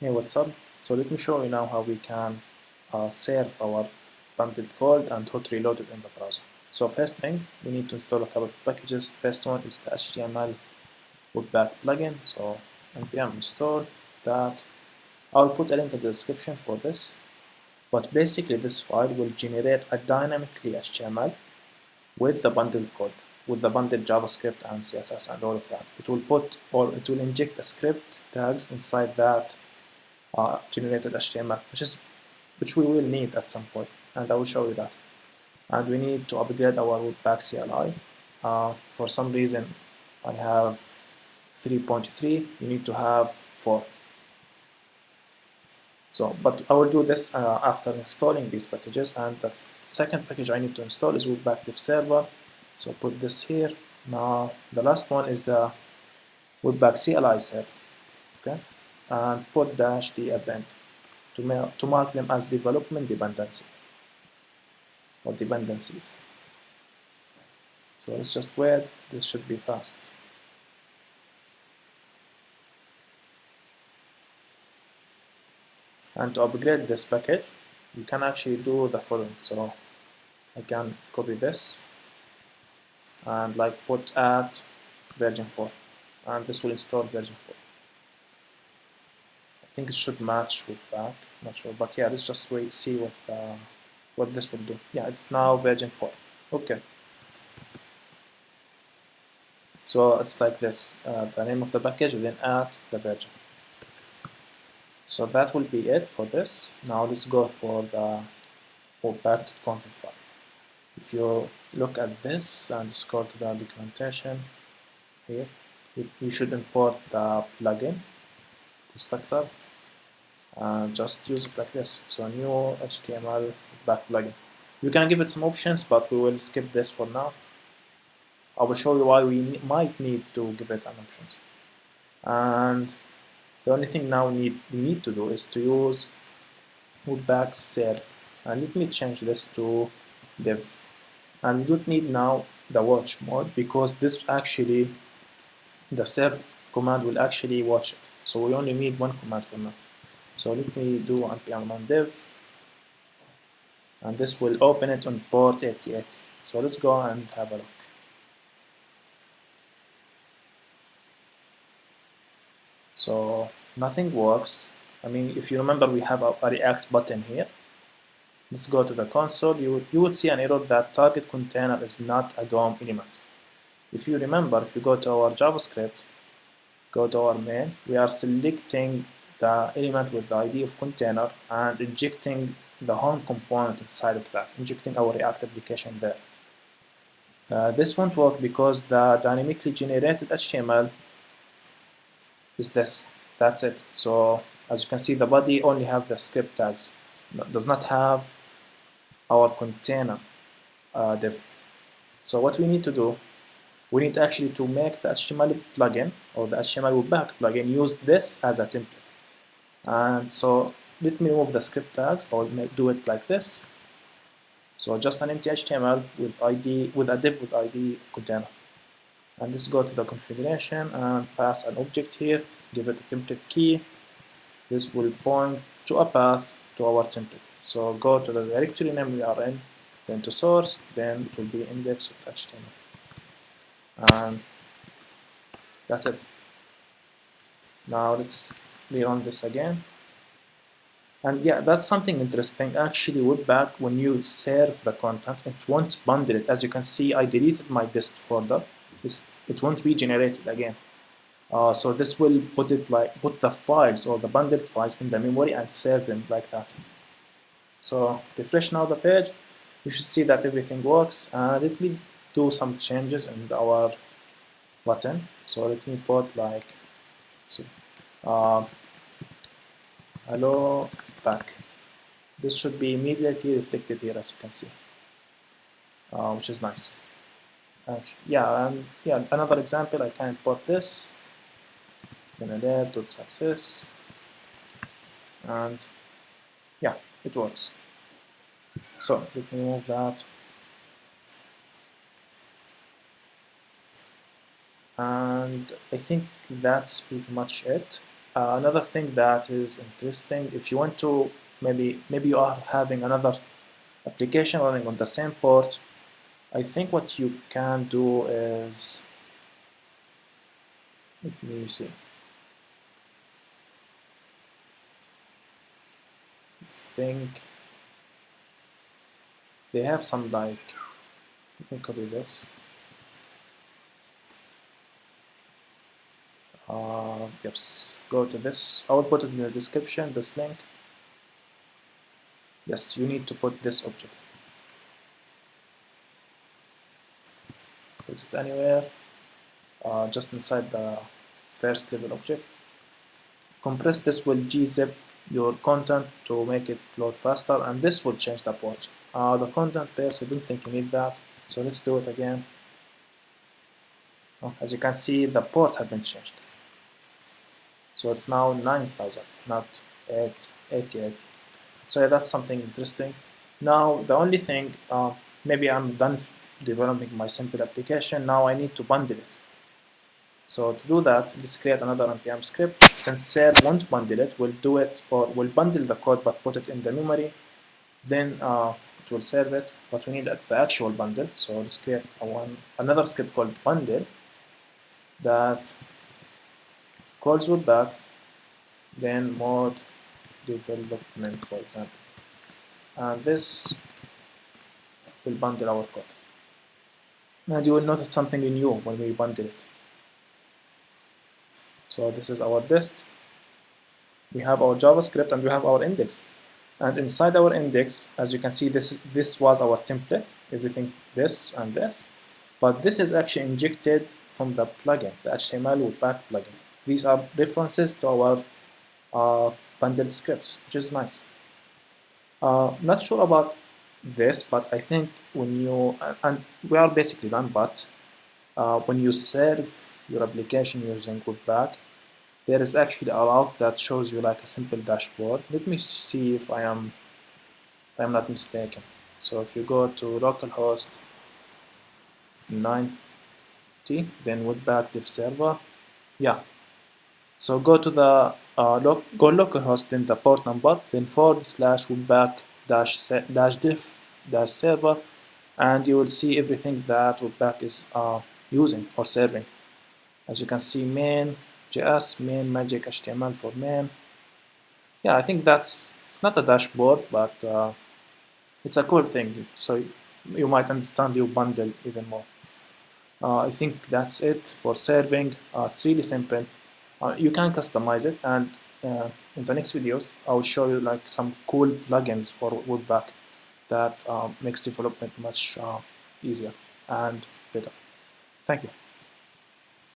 Hey, what's up? So let me show you now how we can save our bundled code and hot reload it in the browser. So first thing, we need to install a couple of packages. First one is the html-webpack plugin. So npm install that. I'll put a link in the description for this. But basically this file will generate a dynamically HTML with the bundled code, with the bundled JavaScript and CSS and all of that. It will inject the script tags inside that generated HTML, which we will need at some point, and I will show you that. And we need to upgrade our Webpack CLI. For some reason, I have 3.3. You need to have 4. So, but I will do this after installing these packages. And the second package I need to install is webpack-dev-server. So put this here. Now the last one is the Webpack CLI server. Okay, and put -d append to mark them as development dependency or dependencies. So let's just wait. This should be fast. And to upgrade this package, you can actually do the following. So I can copy this and like put at version 4, and this will install version 4. I think it should match with back, not sure, but yeah, let's just wait, see what this will do. Yeah, it's now version 4. Okay. So it's like this, the name of the package and then add the version. So that will be it for this. Now let's go for the webpack.config file. If you look at this and scroll to the documentation here, you should import the plugin constructor and just use it like this. So new HTML webpack plugin. You can give it some options, but we will skip this for now. I will show you why we might need to give it an options. And the only thing now we need to do is to use webpack-server. And let me change this to dev. And we don't need now the watch mode, because this actually, the serve command will actually watch it. So we only need one command for now. So let me do npm-dev, and this will open it on port 88. So let's go and have a look. So nothing works. I mean, if you remember, we have a React button here. Let's go to the console. You will see an error that target container is not a DOM element. If you remember, if you go to our JavaScript, go to our main, we are selecting the element with the ID of container and injecting the home component inside of that, injecting our React application there. This won't work because the dynamically generated HTML is this. That's it. So as you can see, the body only have the script tags, does not have our container div. So what we need to do, we need actually to make the HTML plugin or the HTML webpack plugin use this as a template. And so let me remove the script tags. I will do it like this. So just an empty HTML with ID, with a div with ID of container. And let's go to the configuration and pass an object here, give it a template key. This will point to a path to our template. So go to the directory name we are in, then to source, then it will be index of HTML. And that's it. Now let's rerun this again. And yeah, that's something interesting. Actually, Webpack, when you serve the content, it won't bundle it. As you can see, I deleted my dist folder. It won't be generated again. So this will put the files or the bundled files in the memory and serve them like that. So refresh now the page. You should see that everything works. Let me do some changes in our button. So let me put like hello back. This should be immediately reflected here, as you can see, which is nice. Yeah, and yeah, another example, I can import this, success, and yeah, it works. So let me move that, and I think that's pretty much it. Another thing that is interesting, if you want to, maybe you are having another application running on the same port, I think what you can do is, let me see. I think they have some, like, let me copy this. Yes, go to this. I will put it in the description, this link. Yes, you need to put this object. Put it anywhere, just inside the first level object. Compress this will gzip your content to make it load faster, and this will change the port. The content base, I don't think you need that, so let's do it again. As you can see, the port has been changed. So it's now 9000, not 88. So yeah, that's something interesting. Now the only thing, maybe I'm done developing my simple application. Now I need to bundle it. So to do that, let's create another npm script. Since serve won't bundle it, we'll do it, or we'll bundle the code but put it in the memory. Then it will serve it, but we need the actual bundle. So let's create another script called bundle that calls webpack, then mode development, for example. And this will bundle our code. And you will notice something new when we bundle it. So this is our dist. We have our JavaScript and we have our index. And inside our index, as you can see, this was our template, everything this and this. But this is actually injected from the plugin, the html-webpack plugin. These are references to our bundled scripts, which is nice. Not sure about this, but I think when you, and we are basically done, but when you serve your application using webpack, there is actually a route that shows you like a simple dashboard. Let me see if I am not mistaken. So if you go to localhost 90, then webpack-dev-server, yeah. So go to the go localhost, then the port number, then /webpack-dev-server, and you will see everything that webpack is using or serving. As you can see, main.js, main magic HTML for main. Yeah, I think it's not a dashboard, but it's a cool thing. So you might understand your bundle even more. I think that's it for serving. It's really simple. You can customize it, and in the next videos, I will show you like some cool plugins for webpack that makes development much easier and better. Thank you.